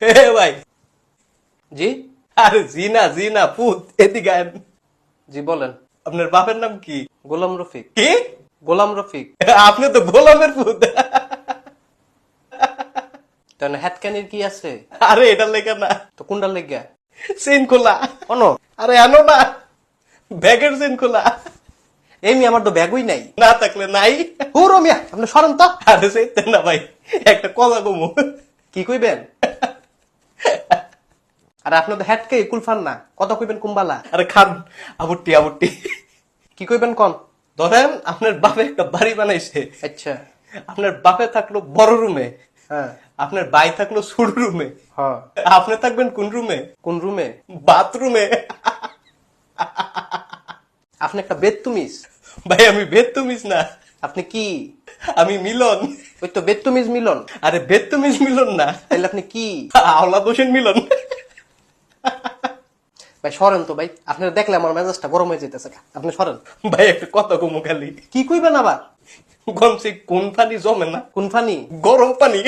হে ভাই, জি আরে জি না পুত, এদিকে আয়েন। জি বলেন। আপনার বাপের নাম কি? গোলাম রফিক। কি? গোলাম রফিক। আপনি তো গোলামের পুত। তাহলে হ্যাটকানির কি আছে? আরে এটার লেখা না, তো কোনটার লেগা? চেন খোলা। অনো আরে আনো না, ব্যাগের চেন খোলা। এমনি আমার তো ব্যাগই নাই। না থাকলে নাই। হুরো মিয়া আপনি সরেন তো। আরে চাইতেন না ভাই, একটা কথা কমু। কি কইবেন? আর আপনি তো হ্যাটকে কুলফান না, কথা কইবেন কুম্বালা। আরে খান, আবুটি আবুটি। কি কইবেন কোন? ধরেন আপনার বাপে একটা বাড়ি বানাইছে, আচ্ছা। আপনার বাপে থাকলো বড় রুমে, হ্যাঁ আপনার ভাই থাকলো ছোট রুমে, হ্যাঁ। আপনি থাকবেন কোন রুমে? কোন রুমে? বাথরুমে। আপনি একটা বেদতুমিজ। ভাই আমি বেদতুমিজ না, আপনি কি? আমি মিলন। ওই তো বেদতুমিজ মিলন। আরে বেদতুমিজ মিলন না, তাহলে আপনি কি? আওলাদ হোসেন মিলন। ভাই সরেন তো ভাই, আপনার দেখলে আমার মেজাজটা গরম হয়ে যেতেছে। আপনি সরেন। ভাই একটা কথা কমু খালি, কি কইবেন আবার? গমছে কোন পানি জমে না, কোন ফানি? গরম পানি।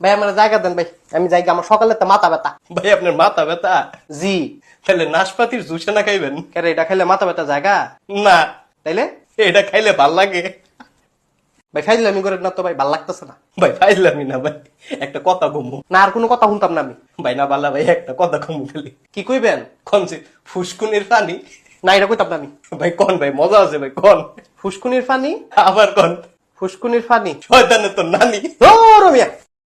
ভাই আমার জায়গা দেন ভাই, আমি জায়গা, আমার সকালে তো মাথা ব্যথা। ভাই আপনার মাথা ব্যথা? জি। তাহলে নাশপাতির জুসে না খাইবেন? কেন এটা খাইলে মাথা ব্যথা জায়গা? না, তাইলে এটা খাইলে ভাল লাগে। ভাই খাইলে আমি করে না তো ভাই, ভাল লাগতেছে না। ভাই ফাইলামি না ভাই, একটা কথা কমু। না আর কোনো কথা শুনতাম না আমি। ভাই না বাল্লা ভাই, একটা কথা কমু খালি। কি কইবেন? কনছে ফুসকুনির পানি। না এটা কইতাম না আমি। ভাই কন ভাই, মজা আছে ভাই, কন। ফুসকুনির ফানি? আবার কন। ফুসকুনির ফানি? শয়তানের তো নানি। ও রমিয়া